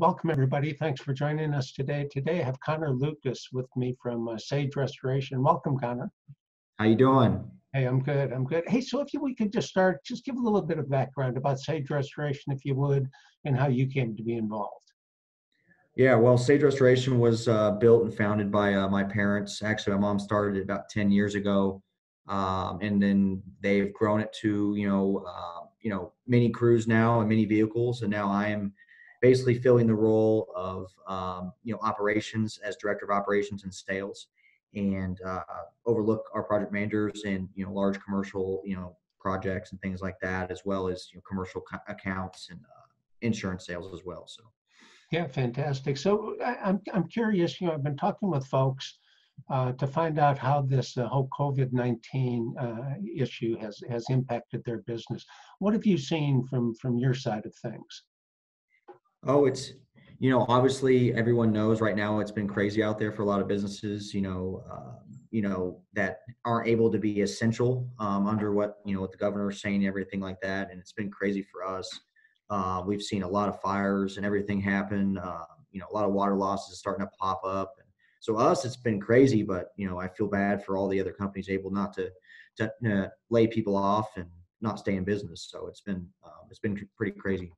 Welcome, everybody. Thanks for joining us today. Today, I have Connor Lucas with me from Sage Restoration. Welcome, Connor. How you doing? Hey, I'm good. I'm good. Hey, so we could just start, just give a little bit of background about Sage Restoration, if you would, and how you came to be involved. Yeah, well, Sage Restoration was built and founded by my parents. Actually, my mom started it about 10 years ago, and then they've grown it to mini crews now and mini vehicles. And now I am basically filling the role of operations as director of operations and sales, and overlook our project managers and large commercial projects and things like that, as well as commercial accounts and insurance sales as well. So. Yeah, fantastic. So I'm curious. I've been talking with folks to find out how this whole COVID-19 issue has impacted their business. What have you seen from your side of things? Oh, it's obviously everyone knows right now it's been crazy out there for a lot of businesses. That aren't able to be essential under what the governor's saying and everything like that, and it's been crazy for us. We've seen a lot of fires and everything happen. A lot of water losses starting to pop up. And so us, it's been crazy, but I feel bad for all the other companies able not to lay people off and not stay in business. So it's been pretty crazy.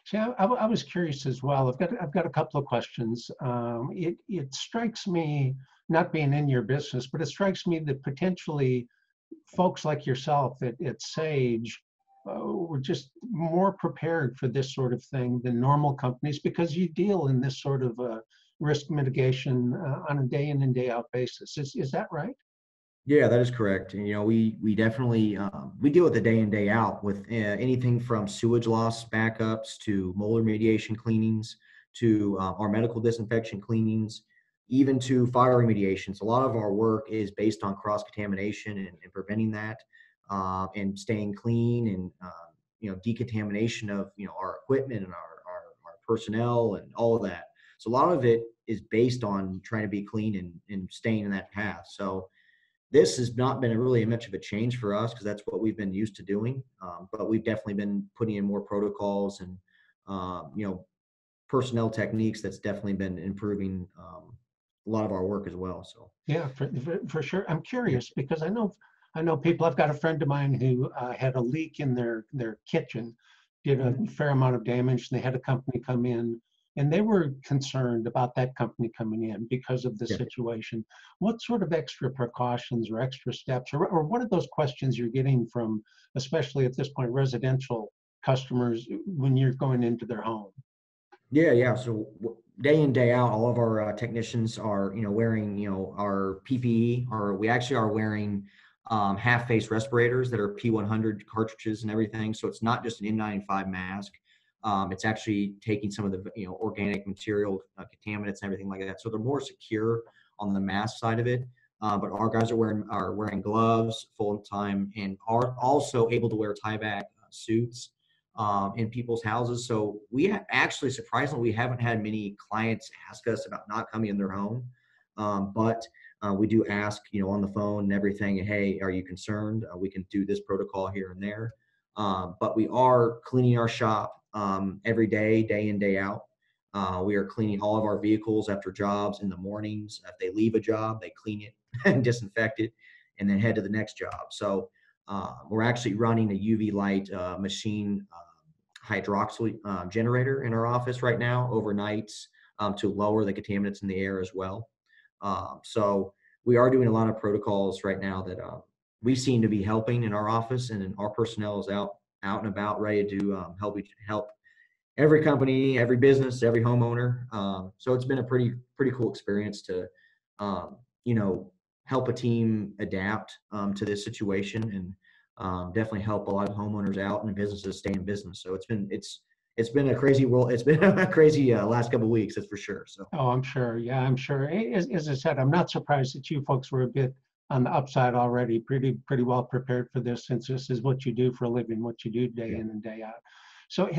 See, I was curious as well. I've got a couple of questions. It strikes me, not being in your business, but it strikes me that potentially folks like yourself at Sage were just more prepared for this sort of thing than normal companies, because you deal in this sort of risk mitigation on a day in and day out basis. Is that right? Yeah, that is correct. And, we definitely, we deal with the day in, day out with anything from sewage loss backups to mold remediation cleanings to our medical disinfection cleanings, even to fire remediations. A lot of our work is based on cross-contamination and preventing that, and staying clean, and, decontamination of, our equipment and our personnel and all of that. So a lot of it is based on trying to be clean and staying in that path. So this has not been really much of a change for us, because that's what we've been used to doing. But we've definitely been putting in more protocols and, personnel techniques. That's definitely been improving a lot of our work as well. So yeah, for sure. I'm curious because I know people. I've got a friend of mine who had a leak in their kitchen, did a fair amount of damage, and they had a company come in. And they were concerned about that company coming in because of the situation. What sort of extra precautions or extra steps, or what are those questions you're getting from, especially at this point, residential customers when you're going into their home? Yeah. So day in, day out, all of our technicians are, wearing, our PPE, or we actually are wearing half-face respirators that are P100 cartridges and everything. So it's not just an N95 mask. It's actually taking some of the organic material, contaminants and everything like that. So they're more secure on the mask side of it. But our guys are wearing gloves full time, and are also able to wear tie-back suits in people's houses. So actually, surprisingly, we haven't had many clients ask us about not coming in their home. But we do ask, on the phone and everything, hey, are you concerned? We can do this protocol here and there. But we are cleaning our shop every day, day in, day out. We are cleaning all of our vehicles after jobs in the mornings. If they leave a job, they clean it and disinfect it, and then head to the next job. So we're actually running a UV light machine hydroxyl generator in our office right now overnights to lower the contaminants in the air as well. So we are doing a lot of protocols right now that we seem to be helping in our office, and our personnel is out and about, ready to help every company, every business, every homeowner. So it's been a pretty cool experience to, help a team adapt to this situation, and definitely help a lot of homeowners out and businesses stay in business. So it's been a crazy world. It's been a crazy last couple of weeks, that's for sure. So. Oh, I'm sure. Yeah, I'm sure. As I said, I'm not surprised that you folks were a bit on the upside already, pretty well prepared for this, since this is what you do for a living, what you do day in and day out. So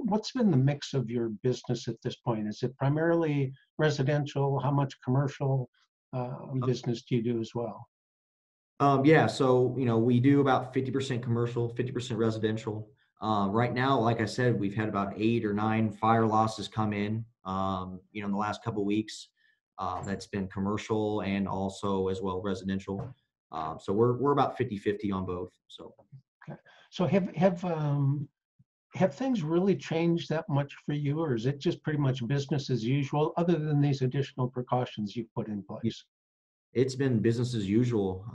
what's been the mix of your business at this point? Is it primarily residential? How much commercial business do you do as well? Yeah, so we do about 50% commercial, 50% residential. Right now, like I said, we've had about 8 or 9 fire losses come in, in the last couple of weeks. That's been commercial and also as well residential. So we're about 50-50 on both. So Okay. So have things really changed that much for you, or is it just pretty much business as usual, other than these additional precautions you've put in place? it's been business as usual.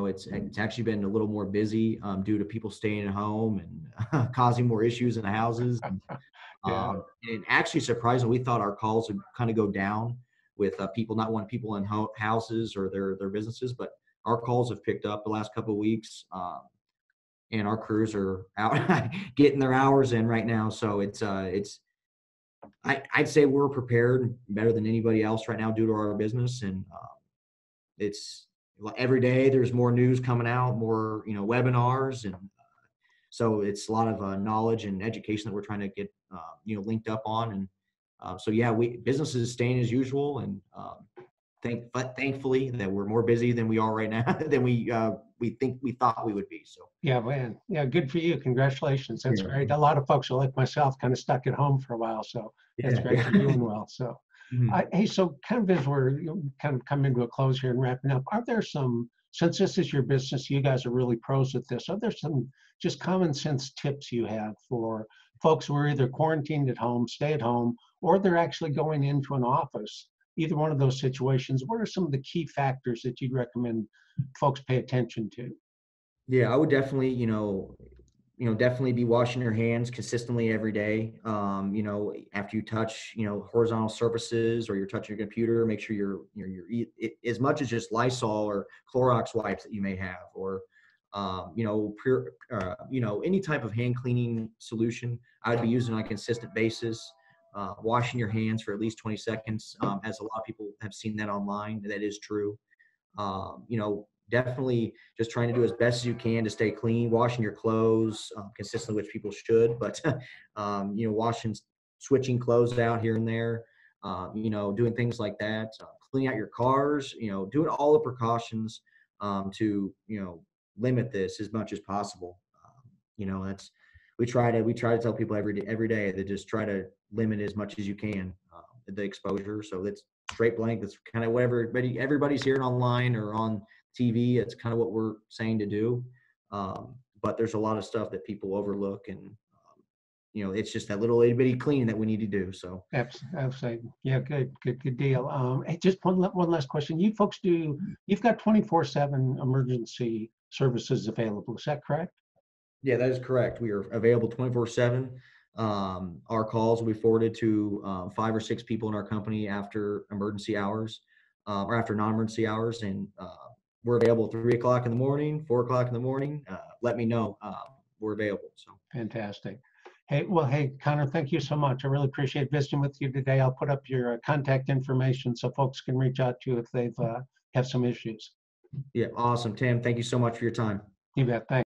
It's actually been a little more busy due to people staying at home and causing more issues in the houses. Yeah. And actually, surprisingly, we thought our calls would kind of go down with people not wanting people in houses or their businesses, but our calls have picked up the last couple of weeks, and our crews are out getting their hours in right now. So I'd say we're prepared better than anybody else right now due to our business, and it's every day there's more news coming out, more webinars, and so it's a lot of knowledge and education that we're trying to get linked up on, and so yeah, we business is staying as usual, and thankfully that we're more busy than we are right now than we thought we would be. So Yeah, man. Yeah, good for you. Congratulations. That's yeah, great. A lot of folks are like myself, kind of stuck at home for a while. So that's yeah, great. yeah. You're doing well. So, Mhm. hey, so kind of as we're kind of coming to a close here and wrapping up, are there some, since this is your business, you guys are really pros at this, are there some just common sense tips you have for folks who are either quarantined at home, stay at home, or they're actually going into an office? Either one of those situations, what are some of the key factors that you'd recommend folks pay attention to? Yeah, I would definitely, definitely be washing your hands consistently every day. After you touch, horizontal surfaces or you're touching your computer, make sure as much as just Lysol or Clorox wipes that you may have, or any type of hand cleaning solution I would be using on a consistent basis. Washing your hands for at least 20 seconds, as a lot of people have seen that online. That is true. Definitely just trying to do as best as you can to stay clean, washing your clothes consistently, which people should, but washing, switching clothes out here and there, doing things like that, cleaning out your cars, doing all the precautions to limit this as much as possible. That's we try to tell people every day that just try to limit as much as you can the exposure. So that's straight blank. That's kind of what everybody's hearing online or on TV. It's kind of what we're saying to do. But there's a lot of stuff that people overlook, and it's just that little itty bitty cleaning that we need to do. So Absolutely. Yeah, good deal. Hey, just one last question. You folks you've got 24/7 emergency services available. Is that correct? yeah, that is correct. We are available 24/7. Our calls will be forwarded to 5 or 6 people in our company after emergency hours, or after non-emergency hours, and we're available 3 o'clock in the morning, 4 o'clock in the morning. Let me know. We're available. So Fantastic. Hey, Connor, thank you so much. I really appreciate visiting with you today. I'll put up your contact information so folks can reach out to you if they've have some issues. yeah, awesome, Tim. Thank you so much for your time. You bet. Thanks.